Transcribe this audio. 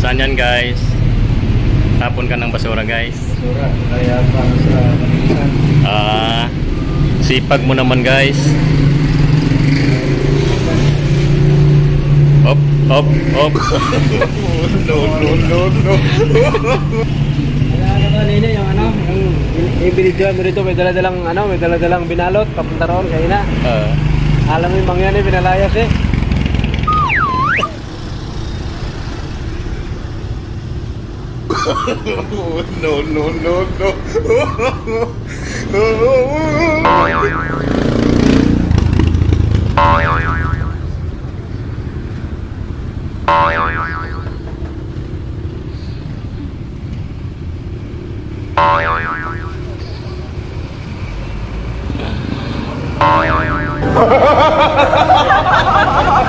Saan yan guys? Tapon ka ng basura guys. Basura, kaya para sa kalisan. Sipag mo naman guys. Op, op, op. No. Kaya kanina yung yung binidyoan mo rito, may daladalang binalot, papunta roon, kaya na. Alam mo yung mangyan binalayas eh.